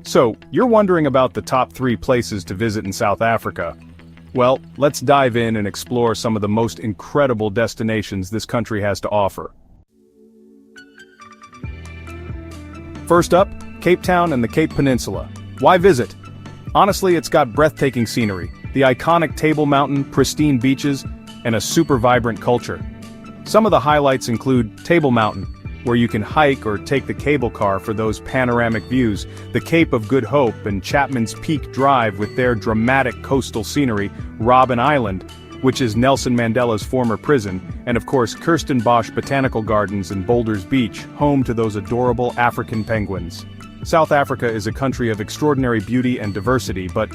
So, you're wondering about the top 3 places to visit in South Africa. Well, let's dive in and explore some of the most incredible destinations this country has to offer. First up, Cape Town and the Cape Peninsula. Why visit? Honestly, it's got breathtaking scenery, the iconic Table Mountain, pristine beaches, and a super vibrant culture. Some of the highlights include Table Mountain, where you can hike or take the cable car for those panoramic views, the Cape of Good Hope and Chapman's Peak Drive with their dramatic coastal scenery, Robben Island, which is Nelson Mandela's former prison, and of course Kirstenbosch Botanical Gardens and Boulders Beach, home to those adorable African penguins. South Africa is a country of extraordinary beauty and diversity, but,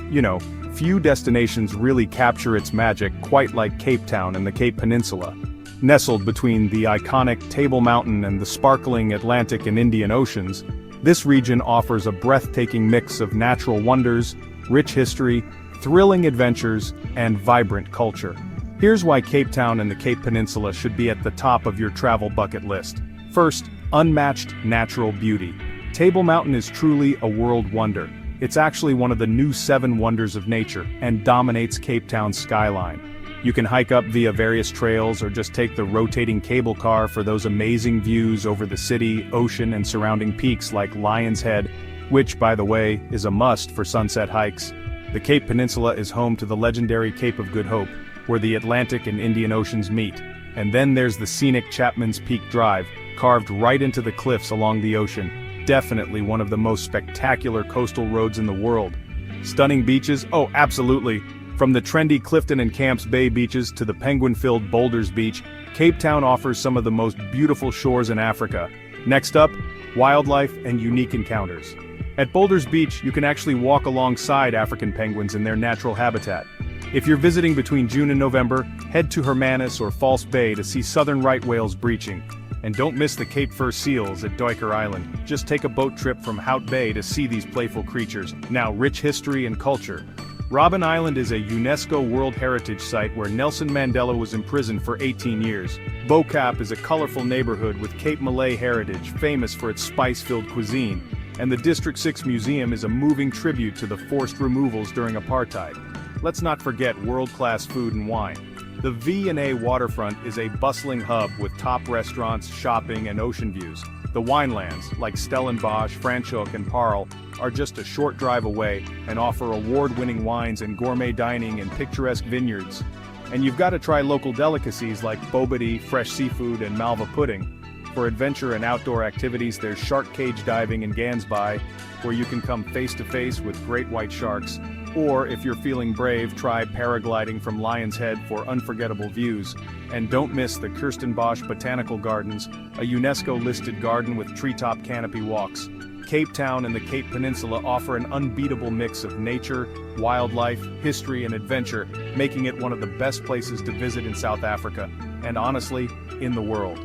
few destinations really capture its magic quite like Cape Town and the Cape Peninsula. Nestled between the iconic Table Mountain and the sparkling Atlantic and Indian Oceans, this region offers a breathtaking mix of natural wonders, rich history, thrilling adventures, and vibrant culture. Here's why Cape Town and the Cape Peninsula should be at the top of your travel bucket list. First, unmatched natural beauty. Table Mountain is truly a world wonder. It's actually one of the new 7 wonders of nature, and dominates Cape Town's skyline. You can hike up via various trails or just take the rotating cable car for those amazing views over the city, ocean, and surrounding peaks like Lion's Head, which, by the way, is a must for sunset hikes. The Cape Peninsula is home to the legendary Cape of Good Hope, where the Atlantic and Indian Oceans meet. And then there's the scenic Chapman's Peak Drive, carved right into the cliffs along the ocean. Definitely one of the most spectacular coastal roads in the world. Stunning beaches? Oh, absolutely. From the trendy Clifton and Camps Bay beaches to the penguin-filled Boulders Beach, Cape Town offers some of the most beautiful shores in Africa. Next up, wildlife and unique encounters. At Boulders Beach, you can actually walk alongside African penguins in their natural habitat. If you're visiting between June and November, head to Hermanus or False Bay to see southern right whales breaching. And don't miss the Cape Fur seals at Duiker Island. Just take a boat trip from Hout Bay to see these playful creatures. Now, rich history and culture. Robben Island is a UNESCO World Heritage Site where Nelson Mandela was imprisoned for 18 years. Bo-Kaap is a colorful neighborhood with Cape Malay heritage, famous for its spice-filled cuisine. And the District 6 Museum is a moving tribute to the forced removals during apartheid. Let's not forget world-class food and wine. The V&A Waterfront is a bustling hub with top restaurants, shopping, and ocean views. The winelands, like Stellenbosch, Franschhoek, and Parel, are just a short drive away and offer award-winning wines and gourmet dining in picturesque vineyards. And you've got to try local delicacies like bobotie, fresh seafood, and malva pudding. For adventure and outdoor activities, there's shark cage diving in Gansby, where you can come face-to-face with great white sharks. Or, if you're feeling brave, try paragliding from Lion's Head for unforgettable views. And don't miss the Kirstenbosch Botanical Gardens, a UNESCO-listed garden with treetop canopy walks. Cape Town and the Cape Peninsula offer an unbeatable mix of nature, wildlife, history, and adventure, making it one of the best places to visit in South Africa, and honestly, in the world.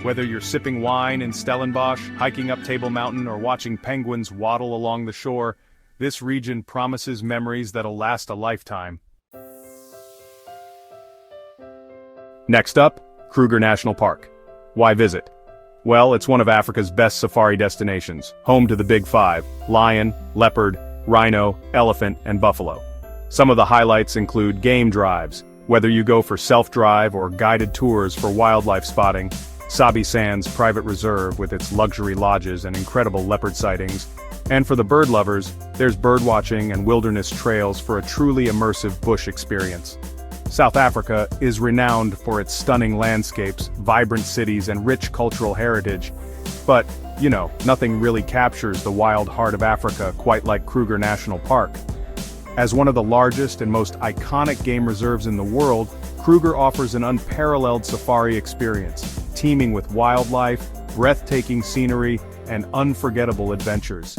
Whether you're sipping wine in Stellenbosch, hiking up Table Mountain, or watching penguins waddle along the shore, this region promises memories that'll last a lifetime. Next up, Kruger National Park. Why visit? Well, it's one of Africa's best safari destinations, home to the Big Five: lion, leopard, rhino, elephant, and buffalo. Some of the highlights include game drives, whether you go for self-drive or guided tours for wildlife spotting, Sabi Sands Private Reserve with its luxury lodges and incredible leopard sightings, and for the bird lovers, there's birdwatching and wilderness trails for a truly immersive bush experience. South Africa is renowned for its stunning landscapes, vibrant cities, and rich cultural heritage. But, nothing really captures the wild heart of Africa quite like Kruger National Park. As one of the largest and most iconic game reserves in the world, Kruger offers an unparalleled safari experience, teeming with wildlife, breathtaking scenery, and unforgettable adventures.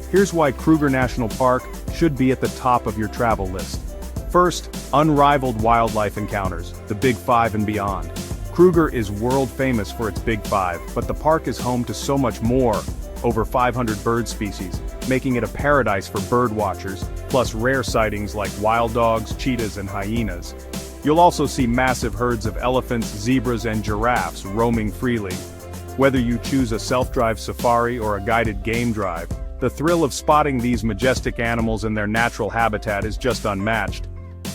Here's why Kruger National Park should be at the top of your travel list. First, unrivaled wildlife encounters, the Big Five and beyond. Kruger is world famous for its Big Five, but the park is home to so much more, over 500 bird species, making it a paradise for bird watchers, plus rare sightings like wild dogs, cheetahs, and hyenas. You'll also see massive herds of elephants, zebras, and giraffes roaming freely. Whether you choose a self-drive safari or a guided game drive, The thrill of spotting these majestic animals in their natural habitat is just unmatched.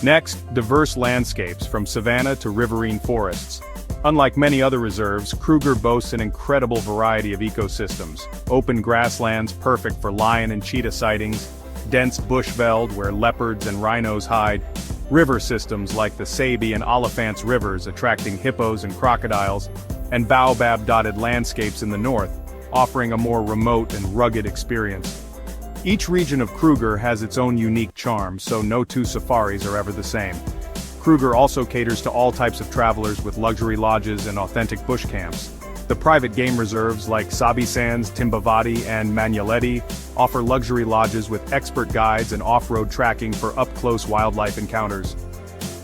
Next, diverse landscapes from savanna to riverine forests. Unlike many other reserves, Kruger boasts an incredible variety of ecosystems. Open grasslands perfect for lion and cheetah sightings, dense bushveld where leopards and rhinos hide, river systems like the Sabi and Oliphants rivers attracting hippos and crocodiles, and baobab-dotted landscapes in the north, offering a more remote and rugged experience. Each region of Kruger has its own unique charm, so no two safaris are ever the same. Kruger also caters to all types of travelers with luxury lodges and authentic bush camps. The private game reserves like Sabi Sands, Timbavati, and Manyaleti offer luxury lodges with expert guides and off-road tracking for up-close wildlife encounters.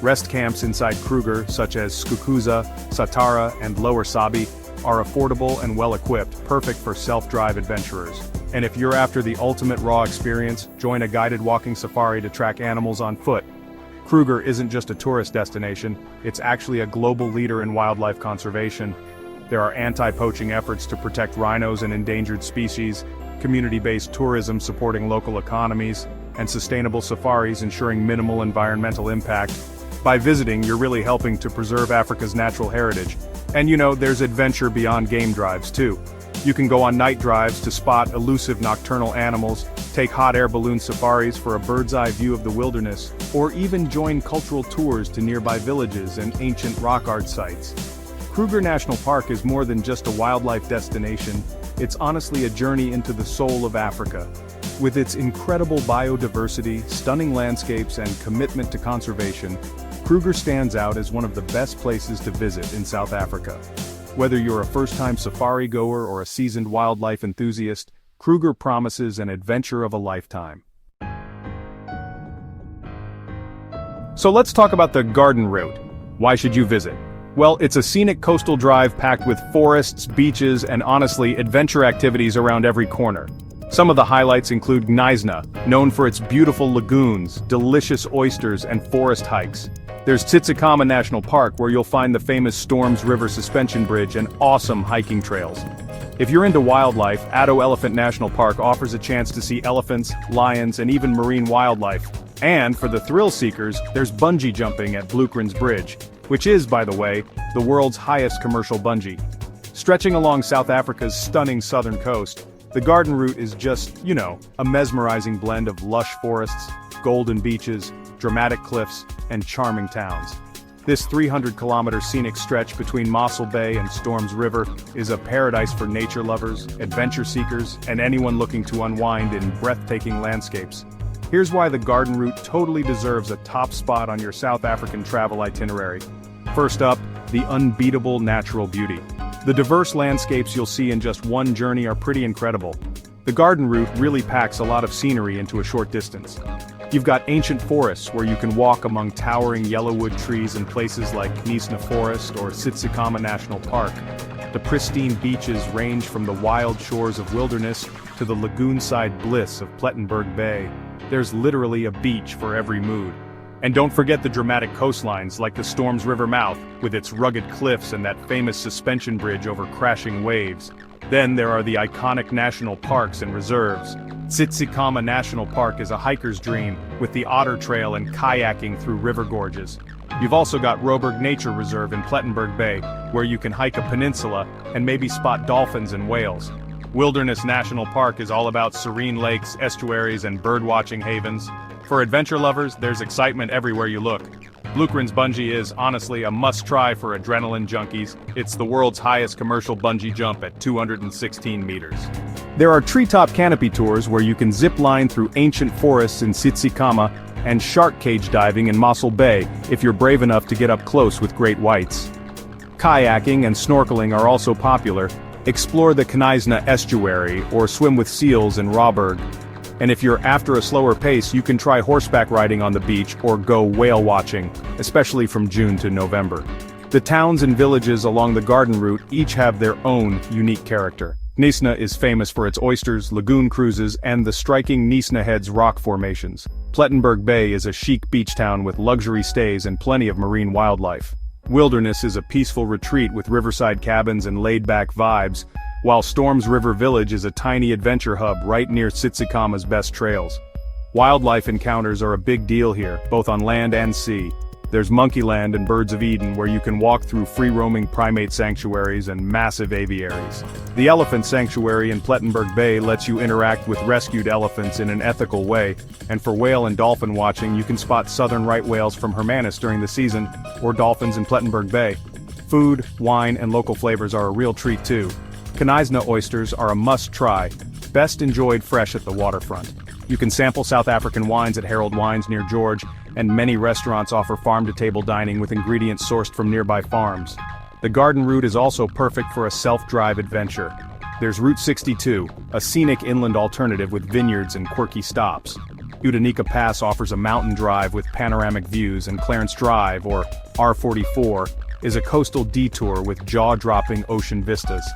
Rest camps inside Kruger, such as Skukuza, Satara, and Lower Sabi, are affordable and well-equipped, perfect for self-drive adventurers. And if you're after the ultimate raw experience, join a guided walking safari to track animals on foot. Kruger isn't just a tourist destination, it's actually a global leader in wildlife conservation. There are anti-poaching efforts to protect rhinos and endangered species, community-based tourism supporting local economies, and sustainable safaris ensuring minimal environmental impact. By visiting, you're really helping to preserve Africa's natural heritage. And there's adventure beyond game drives too. You can go on night drives to spot elusive nocturnal animals, take hot air balloon safaris for a bird's-eye view of the wilderness, or even join cultural tours to nearby villages and ancient rock art sites. Kruger National Park is more than just a wildlife destination, it's honestly a journey into the soul of Africa. With its incredible biodiversity, stunning landscapes, and commitment to conservation, Kruger stands out as one of the best places to visit in South Africa. Whether you're a first-time safari goer or a seasoned wildlife enthusiast, Kruger promises an adventure of a lifetime. So let's talk about the Garden Route. Why should you visit? Well, it's a scenic coastal drive packed with forests, beaches, and honestly, adventure activities around every corner. Some of the highlights include Knysna, known for its beautiful lagoons, delicious oysters, and forest hikes. There's Tsitsikamma National Park, where you'll find the famous Storms River Suspension Bridge and awesome hiking trails. If you're into wildlife, Addo Elephant National Park offers a chance to see elephants, lions, and even marine wildlife. And for the thrill seekers, there's bungee jumping at Bloukrans Bridge, which is, by the way, the world's highest commercial bungee. Stretching along South Africa's stunning southern coast, the Garden Route is just, a mesmerizing blend of lush forests, golden beaches, dramatic cliffs, and charming towns. This 300-kilometer scenic stretch between Mossel Bay and Storms River is a paradise for nature lovers, adventure seekers, and anyone looking to unwind in breathtaking landscapes. Here's why the Garden Route totally deserves a top spot on your South African travel itinerary. First up, the unbeatable natural beauty. The diverse landscapes you'll see in just one journey are pretty incredible. The Garden Route really packs a lot of scenery into a short distance. You've got ancient forests where you can walk among towering yellowwood trees in places like Knysna Forest or Tsitsikamma National Park. The pristine beaches range from the wild shores of wilderness to the lagoon-side bliss of Plettenberg Bay. There's literally a beach for every mood. And don't forget the dramatic coastlines like the Storms River mouth, with its rugged cliffs and that famous suspension bridge over crashing waves. Then there are the iconic national parks and reserves. Tsitsikamma National Park is a hiker's dream, with the Otter Trail and kayaking through river gorges. You've also got Roberg Nature Reserve in Plettenberg Bay, where you can hike a peninsula and maybe spot dolphins and whales. Wilderness National Park is all about serene lakes, estuaries, and birdwatching havens. For adventure lovers, there's excitement everywhere you look. Bloukrans Bungee is, honestly, a must-try for adrenaline junkies. It's the world's highest commercial bungee jump at 216 meters. There are treetop canopy tours where you can zip line through ancient forests in Tsitsikamma and shark cage diving in Mossel Bay if you're brave enough to get up close with great whites. Kayaking and snorkeling are also popular. Explore the Knysna estuary or swim with seals in Roberg. And if you're after a slower pace, you can try horseback riding on the beach or go whale watching, especially from June to November. The towns and villages along the Garden Route each have their own unique character. Knysna is famous for its oysters, lagoon cruises, and the striking Knysna Heads rock formations. Plettenberg Bay is a chic beach town with luxury stays and plenty of marine wildlife. Wilderness is a peaceful retreat with riverside cabins and laid-back vibes, while Storms River Village is a tiny adventure hub right near Tsitsikama's best trails. Wildlife encounters are a big deal here, both on land and sea. There's Monkeyland and Birds of Eden where you can walk through free-roaming primate sanctuaries and massive aviaries. The Elephant Sanctuary in Plettenberg Bay lets you interact with rescued elephants in an ethical way, and for whale and dolphin watching you can spot southern right whales from Hermanus during the season, or dolphins in Plettenberg Bay. Food, wine, and local flavors are a real treat too. Knaisna oysters are a must-try, best enjoyed fresh at the waterfront. You can sample South African wines at Harold Wines near George, and many restaurants offer farm-to-table dining with ingredients sourced from nearby farms. The garden route is also perfect for a self-drive adventure. There's Route 62, a scenic inland alternative with vineyards and quirky stops. Udanika Pass offers a mountain drive with panoramic views, and Clarence Drive, or R44, is a coastal detour with jaw-dropping ocean vistas.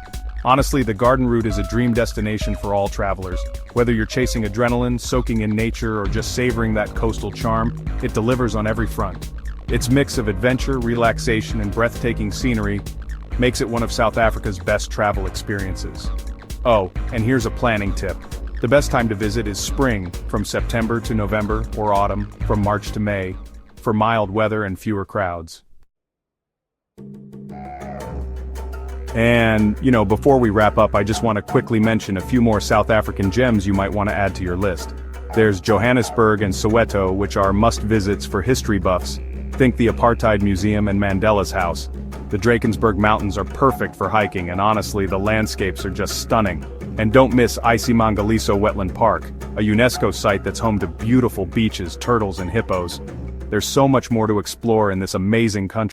Honestly, the garden route is a dream destination for all travelers. Whether you're chasing adrenaline, soaking in nature, or just savoring that coastal charm, it delivers on every front. Its mix of adventure, relaxation, and breathtaking scenery makes it one of South Africa's best travel experiences. Oh, and here's a planning tip. The best time to visit is spring, from September to November, or autumn, from March to May, for mild weather and fewer crowds. And, before we wrap up, I just want to quickly mention a few more South African gems you might want to add to your list. There's Johannesburg and Soweto, which are must-visits for history buffs. Think the Apartheid Museum and Mandela's House. The Drakensberg Mountains are perfect for hiking, and honestly, the landscapes are just stunning. And don't miss Isimangaliso Wetland Park, a UNESCO site that's home to beautiful beaches, turtles, and hippos. There's so much more to explore in this amazing country.